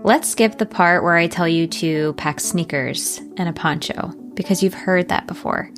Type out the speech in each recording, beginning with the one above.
Let's skip the part where I tell you to pack sneakers and a poncho, because you've heard that before.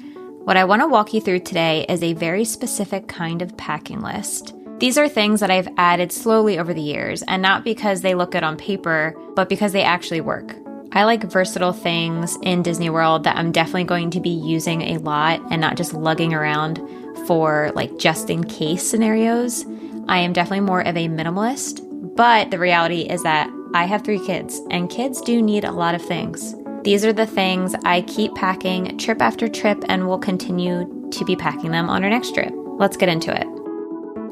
What I want to walk you through today is a very specific kind of packing list. These are things that I've added slowly over the years, and not because they look good on paper, but because they actually work. I like versatile things in Disney World that I'm definitely going to be using a lot and not just lugging around for like just in case scenarios. I am definitely more of a minimalist, but the reality is that I have 3 kids, and kids do need a lot of things. These are the things I keep packing trip after trip and will continue to be packing them on our next trip. Let's get into it.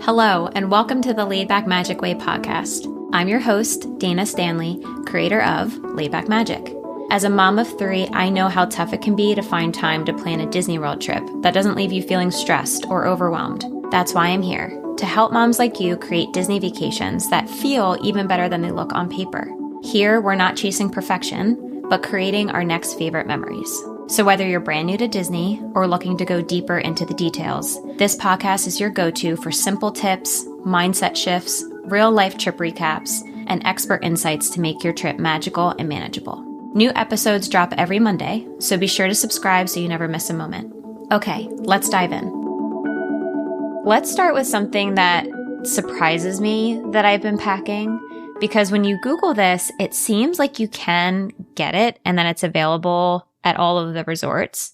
Hello, and welcome to the Laid Back Magic Way podcast. I'm your host, Dana Stanley, creator of Laid Back Magic. As a mom of 3, I know how tough it can be to find time to plan a Disney World trip that doesn't leave you feeling stressed or overwhelmed. That's why I'm here, to help moms like you create Disney vacations that feel even better than they look on paper. Here, we're not chasing perfection, but creating our next favorite memories. So whether you're brand new to Disney or looking to go deeper into the details, this podcast is your go-to for simple tips, mindset shifts, real-life trip recaps, and expert insights to make your trip magical and manageable. New episodes drop every Monday, so be sure to subscribe so you never miss a moment. Okay, let's dive in. Let's start with something that surprises me that I've been packing, because when you Google this, it seems like you can get it and then it's available at all of the resorts.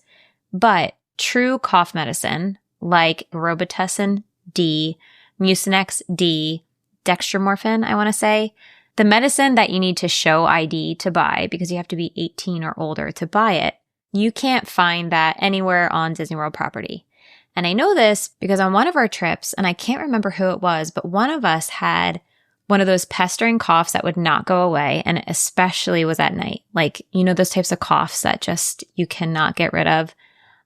But true cough medicine like Robitussin D, Mucinex D, dextromorphin, I want to say, the medicine that you need to show ID to buy because you have to be 18 or older to buy it, you can't find that anywhere on Disney World property. And I know this because on one of our trips, and I can't remember who it was, but one of us had one of those pestering coughs that would not go away, and it especially was at night. Like, you know, those types of coughs that just you cannot get rid of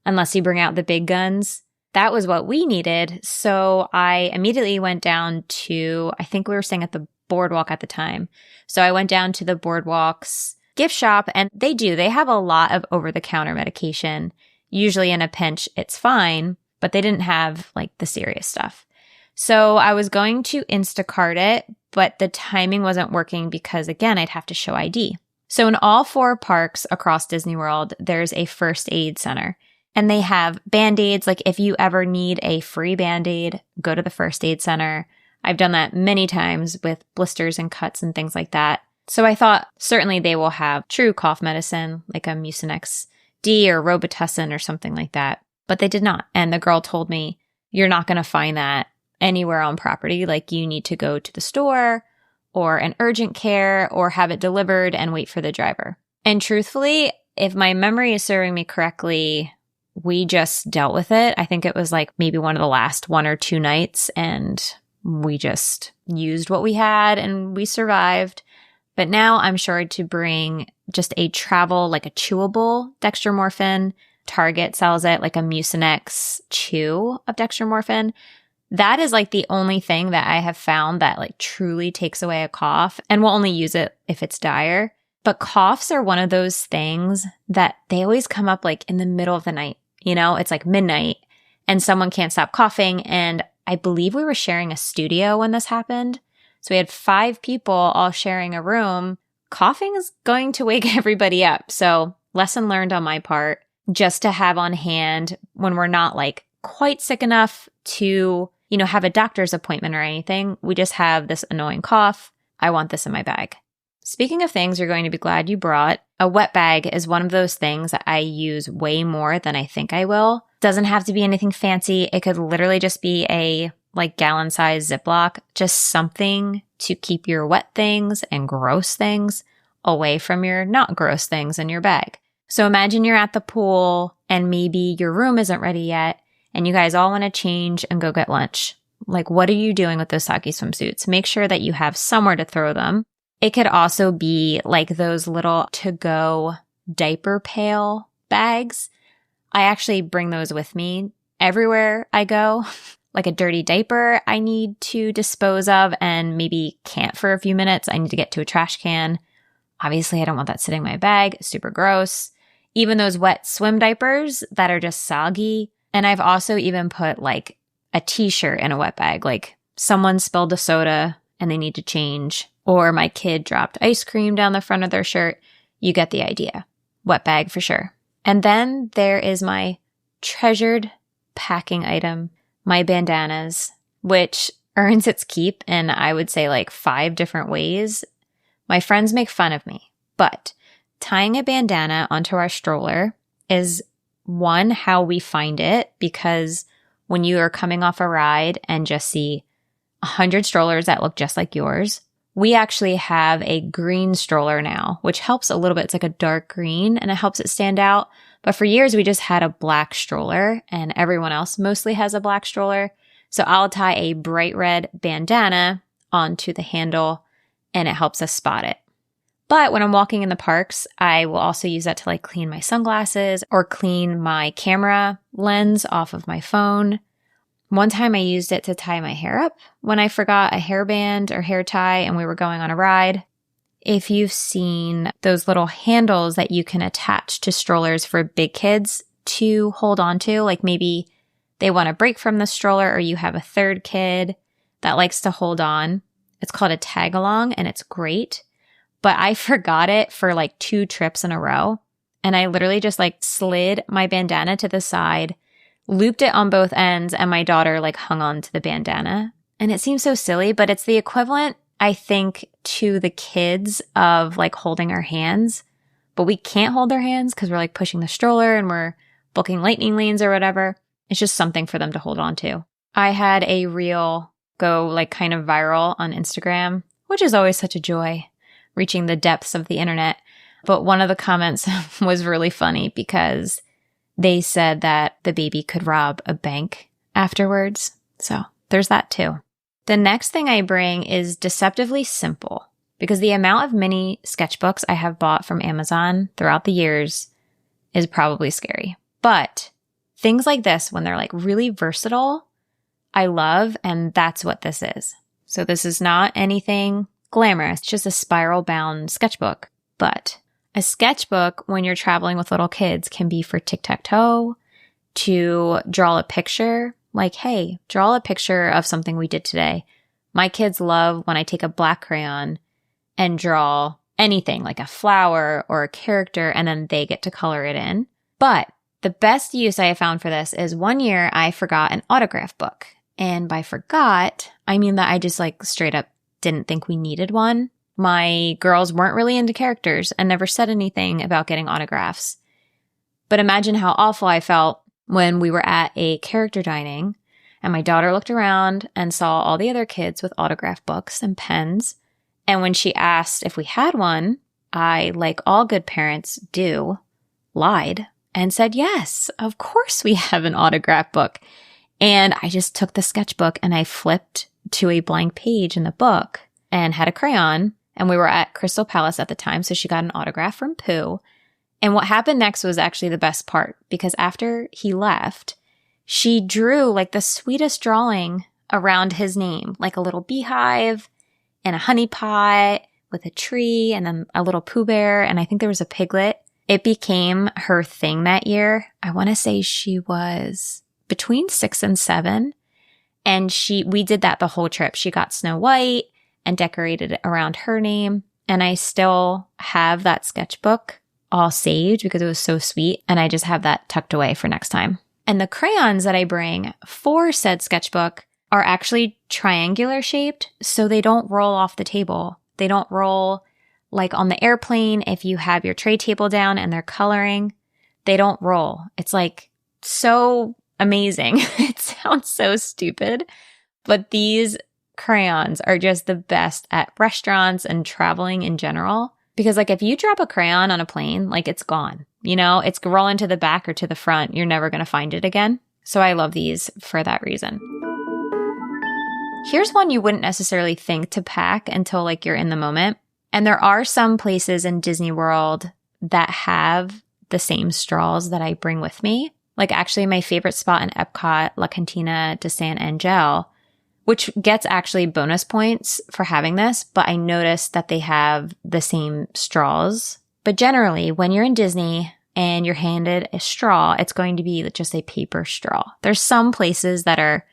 unless you bring out the big guns. That was what we needed. So I immediately went down to, I think we were staying at the Boardwalk at the time. So I went down to the Boardwalk's gift shop, and they have a lot of over-the-counter medication. Usually in a pinch, it's fine, but they didn't have like the serious stuff. So I was going to Instacart it, but the timing wasn't working because, again, I'd have to show ID. So in all 4 parks across Disney World, there's a first aid center. And they have Band-Aids. Like if you ever need a free Band-Aid, go to the first aid center. I've done that many times with blisters and cuts and things like that. So I thought certainly they will have true cough medicine, like a Mucinex D or Robitussin or something like that. But they did not. And the girl told me, you're not going to find that anywhere on property. Like you need to go to the store or an urgent care or have it delivered and wait for the driver. And truthfully, if my memory is serving me correctly, we just dealt with it. I think it was like maybe one of the last 1 or 2 nights, and we just used what we had and we survived. But now I'm sure to bring just a travel, like a chewable dextromorphin. Target sells it like a Mucinex chew of dextromorphin. That is like the only thing that I have found that like truly takes away a cough, and we'll only use it if it's dire. But coughs are one of those things that they always come up like in the middle of the night. You know, it's like midnight and someone can't stop coughing. And I believe we were sharing a studio when this happened. So we had 5 people all sharing a room. Coughing is going to wake everybody up. So lesson learned on my part, just to have on hand when we're not like quite sick enough to, you know, have a doctor's appointment or anything. We just have this annoying cough. I want this in my bag. Speaking of things you're going to be glad you brought, a wet bag is one of those things that I use way more than I think I will. Doesn't have to be anything fancy. It could literally just be a like gallon-sized Ziploc, just something to keep your wet things and gross things away from your not gross things in your bag. So imagine you're at the pool and maybe your room isn't ready yet and you guys all want to change and go get lunch. Like, what are you doing with those sake swimsuits? Make sure that you have somewhere to throw them. It could also be like those little to-go diaper pail bags. I actually bring those with me everywhere I go. Like a dirty diaper I need to dispose of and maybe can't for a few minutes. I need to get to a trash can. Obviously, I don't want that sitting in my bag. Super gross. Even those wet swim diapers that are just soggy. And I've also even put like a t-shirt in a wet bag. Like someone spilled a soda and they need to change. or my kid dropped ice cream down the front of their shirt. You get the idea. Wet bag for sure. And then there is my treasured packing item, my bandanas, which earns its keep in, I would say, like 5 different ways. My friends make fun of me, but tying a bandana onto our stroller is one, how we find it, because when you are coming off a ride and just see 100 strollers that look just like yours, we actually have a green stroller now, which helps a little bit. It's like a dark green and it helps it stand out. But for years, we just had a black stroller and everyone else mostly has a black stroller. So I'll tie a bright red bandana onto the handle and it helps us spot it. But when I'm walking in the parks, I will also use that to like clean my sunglasses or clean my camera lens off of my phone. One time I used it to tie my hair up when I forgot a hairband or hair tie and we were going on a ride. If you've seen those little handles that you can attach to strollers for big kids to hold on to, like maybe they want to break from the stroller or you have a third kid that likes to hold on. It's called a tag along and it's great. But I forgot it for like 2 trips in a row. And I literally just like slid my bandana to the side, looped it on both ends, and my daughter like hung on to the bandana. And it seems so silly, but it's the equivalent, I think, to the kids of like holding our hands. But we can't hold their hands because we're like pushing the stroller and we're booking lightning lanes or whatever. It's just something for them to hold on to. I had a reel go like kind of viral on Instagram, which is always such a joy, reaching the depths of the internet. But one of the comments was really funny because they said that the baby could rob a bank afterwards. So there's that too. The next thing I bring is deceptively simple because the amount of mini sketchbooks I have bought from Amazon throughout the years is probably scary. But things like this, when they're like really versatile, I love, and that's what this is. So this is not anything glamorous, just a spiral-bound sketchbook. But a sketchbook, when you're traveling with little kids, can be for tic-tac-toe, to draw a picture. Like, hey, draw a picture of something we did today. My kids love when I take a black crayon and draw anything, like a flower or a character, and then they get to color it in. But the best use I have found for this is one year I forgot an autograph book. And by forgot, I mean that I just like straight up didn't think we needed one. My girls weren't really into characters and never said anything about getting autographs. But imagine how awful I felt when we were at a character dining and my daughter looked around and saw all the other kids with autograph books and pens. And when she asked if we had one, I, like all good parents do, lied and said, yes, of course we have an autograph book. And I just took the sketchbook and I flipped to a blank page in the book and had a crayon. And we were at Crystal Palace at the time, so she got an autograph from Pooh. And what happened next was actually the best part, because after he left, she drew like the sweetest drawing around his name, like a little beehive and a honey pot with a tree and then a little Pooh Bear. And I think there was a piglet. It became her thing that year. I want to say she was between 6 and 7. And we did that the whole trip. She got Snow White and decorated it around her name. And I still have that sketchbook all saved because it was so sweet. And I just have that tucked away for next time. And the crayons that I bring for said sketchbook are actually triangular shaped, so they don't roll off the table. They don't roll like on the airplane if you have your tray table down and they're coloring. They don't roll. It's like so amazing. It sounds so stupid, but these crayons are just the best at restaurants and traveling in general. Because like if you drop a crayon on a plane, like it's gone, you know, it's rolling to the back or to the front. You're never going to find it again. So I love these for that reason. Here's one you wouldn't necessarily think to pack until like you're in the moment. And there are some places in Disney World that have the same straws that I bring with me. Like actually my favorite spot in Epcot, La Cantina de San Angel, which gets actually bonus points for having this, but I noticed that they have the same straws. But generally, when you're in Disney and you're handed a straw, it's going to be just a paper straw. There's some places that are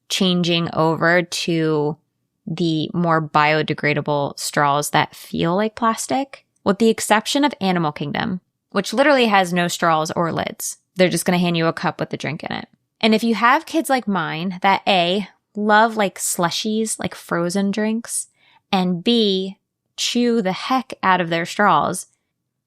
changing over to the more biodegradable straws that feel like plastic, with the exception of Animal Kingdom, which literally has no straws or lids. They're just going to hand you a cup with a drink in it. And if you have kids like mine that A, love like slushies, like frozen drinks, and B, chew the heck out of their straws,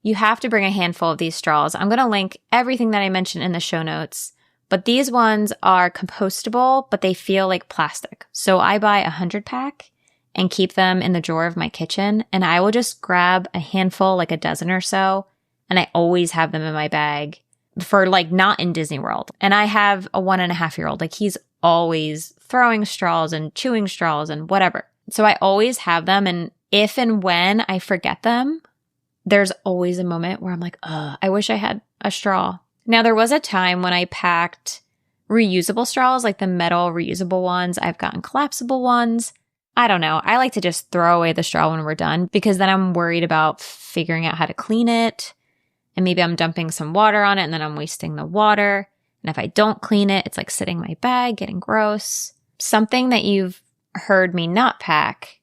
you have to bring a handful of these straws. I'm going to link everything that I mentioned in the show notes, but these ones are compostable, but they feel like plastic. So I buy a 100-pack and keep them in the drawer of my kitchen, and I will just grab a handful, like a dozen or so, and I always have them in my bag for like not in Disney World. And I have a 1.5-year-old, like he's always throwing straws and chewing straws and whatever. So I always have them, and if and when I forget them, there's always a moment where I'm like, I wish I had a straw. Now, there was a time when I packed reusable straws, like the metal reusable ones. I've gotten collapsible ones. I don't know. I like to just throw away the straw when we're done because then I'm worried about figuring out how to clean it. And maybe I'm dumping some water on it and then I'm wasting the water. And if I don't clean it, it's like sitting in my bag, getting gross. Something that you've heard me not pack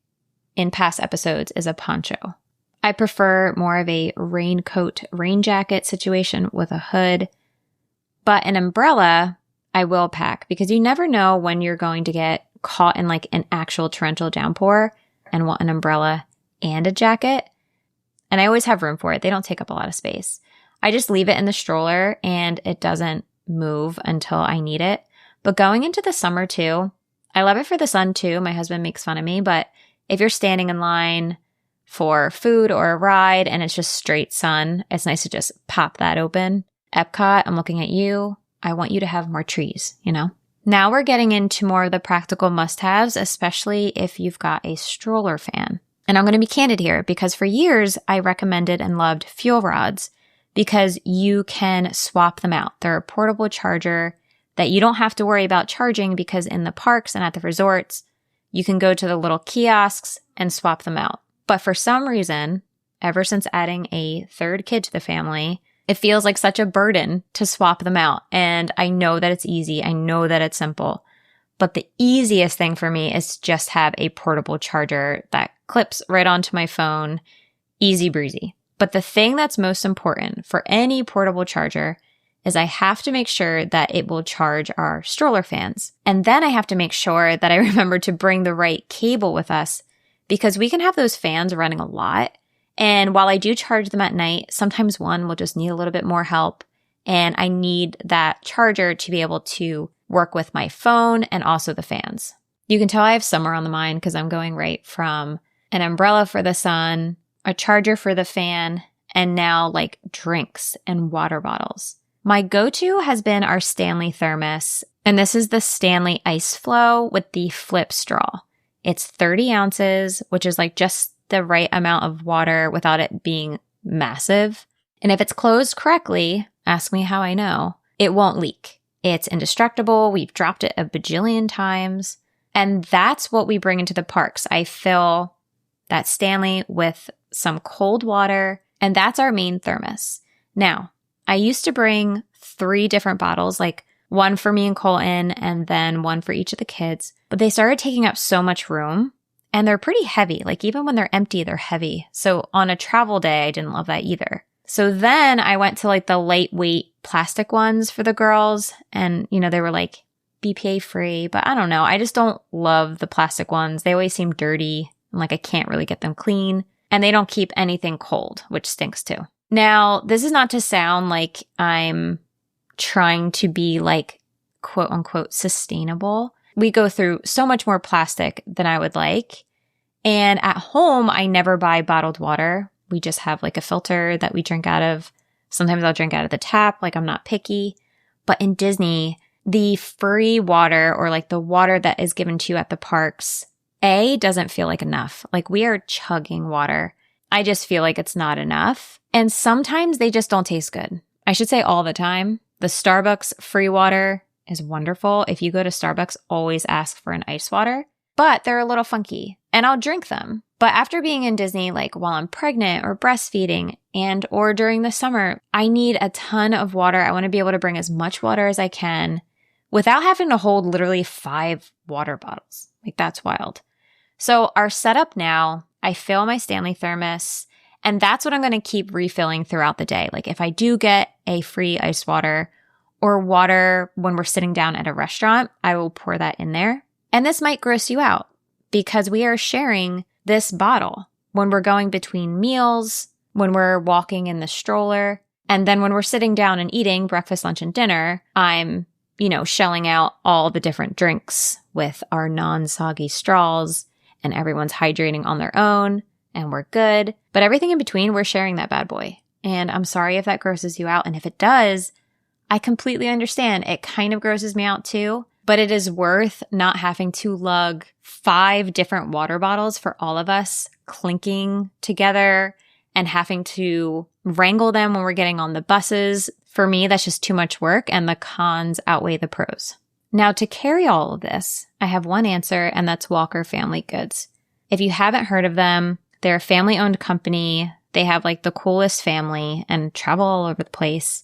in past episodes is a poncho. I prefer more of a raincoat, rain jacket situation with a hood. But an umbrella, I will pack because you never know when you're going to get caught in like an actual torrential downpour and want an umbrella and a jacket. And I always have room for it. They don't take up a lot of space. I just leave it in the stroller and it doesn't move until I need it. But going into the summer too, I love it for the sun too. My husband makes fun of me, but if you're standing in line for food or a ride and it's just straight sun, it's nice to just pop that open. Epcot, I'm looking at you. I want you to have more trees, you know? Now we're getting into more of the practical must-haves, especially if you've got a stroller fan. And I'm going to be candid here because for years I recommended and loved fuel rods because you can swap them out. They're a portable charger that you don't have to worry about charging because in the parks and at the resorts, you can go to the little kiosks and swap them out. But for some reason, ever since adding a third kid to the family, it feels like such a burden to swap them out. And I know that it's easy. I know that it's simple. But the easiest thing for me is to just have a portable charger that clips right onto my phone. Easy breezy. But the thing that's most important for any portable charger is I have to make sure that it will charge our stroller fans. And then I have to make sure that I remember to bring the right cable with us because we can have those fans running a lot. And while I do charge them at night, sometimes one will just need a little bit more help. And I need that charger to be able to work with my phone and also the fans. You can tell I have summer on the mind because I'm going right from an umbrella for the sun, a charger for the fan, and now like drinks and water bottles. My go-to has been our Stanley thermos, and this is the Stanley Ice Flow with the flip straw. It's 30 ounces, which is like just the right amount of water without it being massive. And if it's closed correctly, ask me how I know, it won't leak. It's indestructible. We've dropped it a bajillion times. And that's what we bring into the parks. I fill that Stanley with some cold water, and that's our main thermos. Now, I used to bring 3 different bottles, like one for me and Colton, and then one for each of the kids. But they started taking up so much room, and they're pretty heavy. Like even when they're empty, they're heavy. So on a travel day, I didn't love that either. So then I went to like the lightweight plastic ones for the girls, and they were like BPA free, but I don't know. I just don't love the plastic ones. They always seem dirty, and like I can't really get them clean, and they don't keep anything cold, which stinks too. Now, this is not to sound like I'm trying to be like quote unquote sustainable. We go through so much more plastic than I would like. And at home, I never buy bottled water. We just have like a filter that we drink out of. Sometimes I'll drink out of the tap, like I'm not picky. But in Disney, the free water or like the water that is given to you at the parks, doesn't feel like enough. Like we are chugging water. I just feel like it's not enough. And sometimes they just don't taste good. I should say all the time. The Starbucks free water is wonderful. If you go to Starbucks, always ask for an ice water. But they're a little funky, and I'll drink them. But after being in Disney, like while I'm pregnant or breastfeeding and or during the summer, I need a ton of water. I want to be able to bring as much water as I can without having to hold literally 5 water bottles. Like that's wild. So our setup now, I fill my Stanley thermos, and that's what I'm going to keep refilling throughout the day. Like if I do get a free ice water or water when we're sitting down at a restaurant, I will pour that in there. And this might gross you out because we are sharing this bottle when we're going between meals, when we're walking in the stroller, and then when we're sitting down and eating breakfast, lunch, and dinner, I'm, shelling out all the different drinks with our non-soggy straws, and everyone's hydrating on their own, and we're good. But everything in between, we're sharing that bad boy. And I'm sorry if that grosses you out. And if it does, I completely understand. It kind of grosses me out too. But it is worth not having to lug 5 different water bottles for all of us clinking together and having to wrangle them when we're getting on the buses. For me, that's just too much work, and the cons outweigh the pros. Now, to carry all of this, I have one answer, and that's Walker Family Goods. If you haven't heard of them, they're a family-owned company. They have like the coolest family and travel all over the place.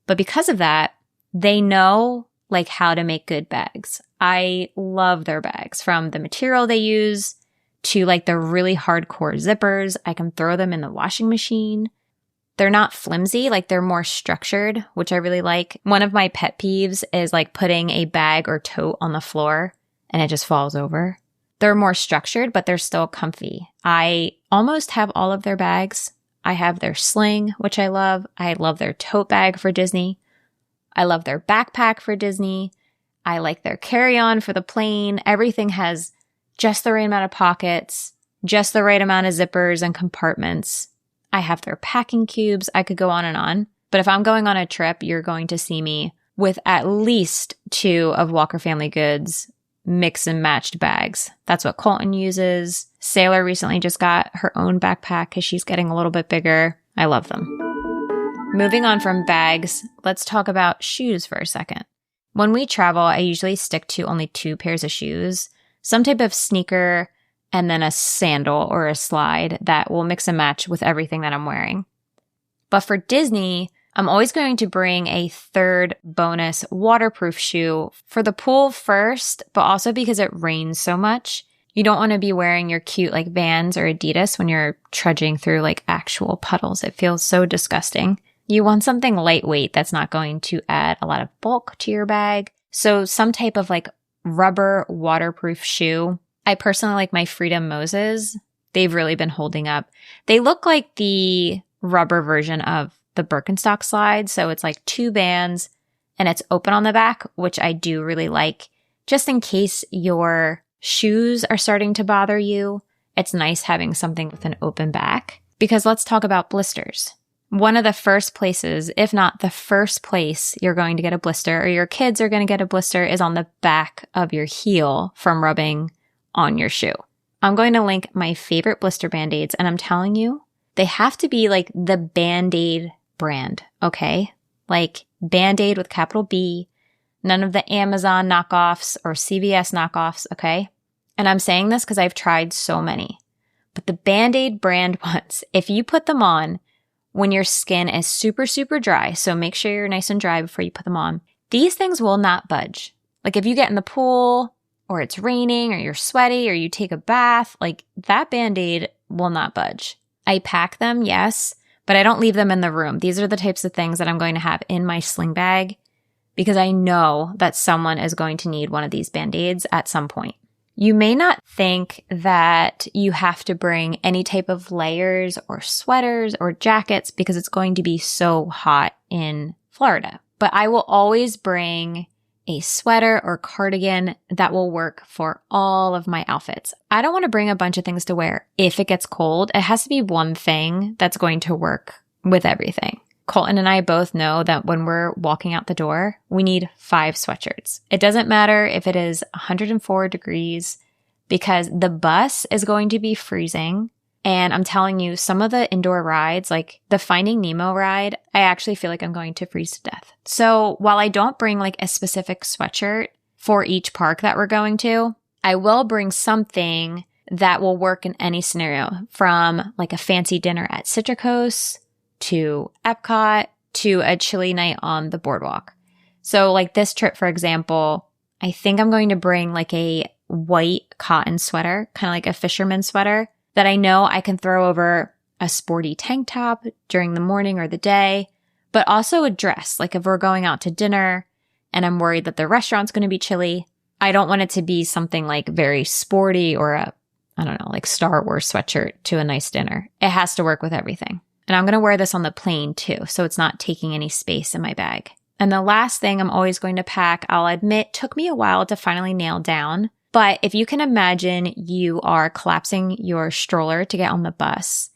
But because of that, they know like how to make good bags. I love their bags, from the material they use to like the really hardcore zippers. I can throw them in the washing machine. They're not flimsy, like they're more structured, which I really like. One of my pet peeves is like putting a bag or tote on the floor and it just falls over. They're more structured, but they're still comfy. I almost have all of their bags. I have their sling, which I love. I love their tote bag for Disney. I love their backpack for Disney. I like their carry-on for the plane. Everything has just the right amount of pockets, just the right amount of zippers and compartments. I have their packing cubes. I could go on and on. But if I'm going on a trip, you're going to see me with at least 2 of Walker Family Goods mix and matched bags. That's what Colton uses. Sailor recently just got her own backpack because she's getting a little bit bigger. I love them. Moving on from bags, let's talk about shoes for a second. When we travel, I usually stick to only 2 pairs of shoes, some type of sneaker, and then a sandal or a slide that will mix and match with everything that I'm wearing. But for Disney, I'm always going to bring a 3rd bonus waterproof shoe for the pool first, but also because it rains so much. You don't want to be wearing your cute like Vans or Adidas when you're trudging through like actual puddles. It feels so disgusting. You want something lightweight that's not going to add a lot of bulk to your bag. So some type of like rubber waterproof shoe. I personally like my Freedom Moses. They've really been holding up. They look like the rubber version of the Birkenstock slide. So it's like 2 bands and it's open on the back, which I do really like. Just in case your shoes are starting to bother you, it's nice having something with an open back. Because let's talk about blisters. One of the first places, if not the first place you're going to get a blister or your kids are going to get a blister is on the back of your heel from rubbing on your shoe. I'm going to link my favorite blister Band-Aids, and I'm telling you, they have to be like the Band-Aid brand, okay? Like Band-Aid with capital B, none of the Amazon knockoffs or CVS knockoffs, okay? And I'm saying this because I've tried so many. But the Band-Aid brand ones, if you put them on when your skin is super, super dry, so make sure you're nice and dry before you put them on, these things will not budge. Like if you get in the pool, or it's raining, or you're sweaty, or you take a bath, like that Band-Aid will not budge. I pack them, yes, but I don't leave them in the room. These are the types of things that I'm going to have in my sling bag because I know that someone is going to need one of these Band-Aids at some point. You may not think that you have to bring any type of layers or sweaters or jackets because it's going to be so hot in Florida, but I will always bring a sweater or cardigan that will work for all of my outfits. I don't want to bring a bunch of things to wear if it gets cold. It has to be one thing that's going to work with everything. Colton and I both know that when we're walking out the door, we need 5 sweatshirts. It doesn't matter if it is 104 degrees because the bus is going to be freezing. And I'm telling you, some of the indoor rides, like the Finding Nemo ride, I actually feel like I'm going to freeze to death. So while I don't bring like a specific sweatshirt for each park that we're going to, I will bring something that will work in any scenario, from like a fancy dinner at Citricos to Epcot to a chilly night on the boardwalk. So like this trip, for example, I think I'm going to bring like a white cotton sweater, kind of like a fisherman sweater, that I know I can throw over a sporty tank top during the morning or the day, but also a dress. Like if we're going out to dinner and I'm worried that the restaurant's going to be chilly, I don't want it to be something like very sporty or like Star Wars sweatshirt to a nice dinner. It has to work with everything. And I'm going to wear this on the plane too, so it's not taking any space in my bag. And the last thing I'm always going to pack, I'll admit, took me a while to finally nail down. But if you can imagine you are collapsing your stroller to get on the bus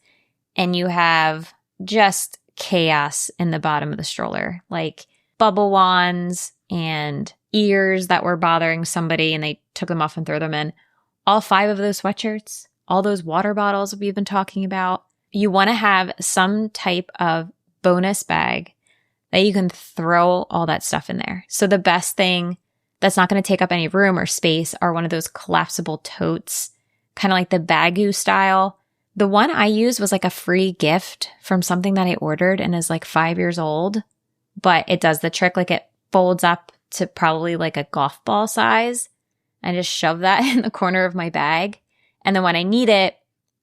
and you have just chaos in the bottom of the stroller, like bubble wands and ears that were bothering somebody and they took them off and threw them in. All 5 of those sweatshirts, all those water bottles we've been talking about. You want to have some type of bonus bag that you can throw all that stuff in there. So the best thing that's not going to take up any room or space are one of those collapsible totes, kind of like the Baggu style. The one I used was like a free gift from something that I ordered and is like 5 years old, but it does the trick. Like it folds up to probably like a golf ball size. I just shove that in the corner of my bag. And then when I need it,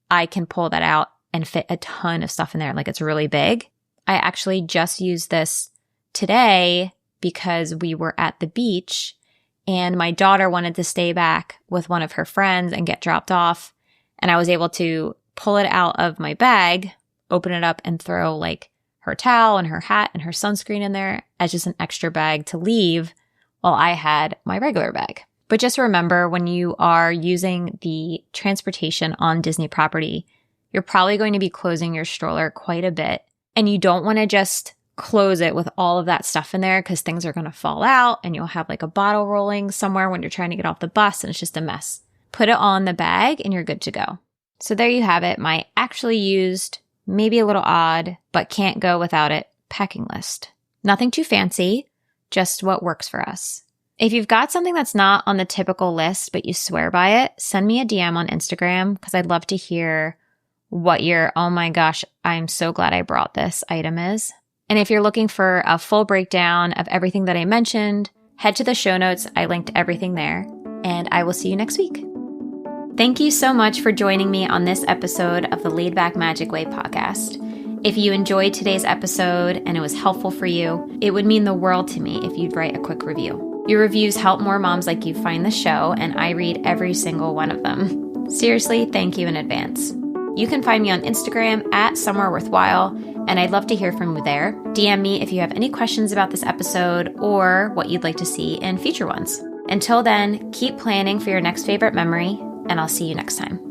I can pull that out and fit a ton of stuff in there. Like it's really big. I actually just used this today because we were at the beach and my daughter wanted to stay back with one of her friends and get dropped off. And I was able to pull it out of my bag, open it up and throw like her towel and her hat and her sunscreen in there as just an extra bag to leave while I had my regular bag. But just remember, when you are using the transportation on Disney property, you're probably going to be closing your stroller quite a bit. And you don't want to just close it with all of that stuff in there because things are going to fall out and you'll have like a bottle rolling somewhere when you're trying to get off the bus and it's just a mess. Put it all in the bag and you're good to go. So there you have it, my actually used, maybe a little odd, but can't go without it packing list. Nothing too fancy, just what works for us. If you've got something that's not on the typical list, but you swear by it, send me a DM on Instagram because I'd love to hear what your, oh my gosh, I'm so glad I brought this item is. And if you're looking for a full breakdown of everything that I mentioned, head to the show notes. I linked everything there. And I will see you next week. Thank you so much for joining me on this episode of the Laid Back Magic Way podcast. If you enjoyed today's episode and it was helpful for you, it would mean the world to me if you'd write a quick review. Your reviews help more moms like you find the show, and I read every single one of them. Seriously, thank you in advance. You can find me on Instagram at Somewhere Worthwhile, and I'd love to hear from you there. DM me if you have any questions about this episode or what you'd like to see in future ones. Until then, keep planning for your next favorite memory, and I'll see you next time.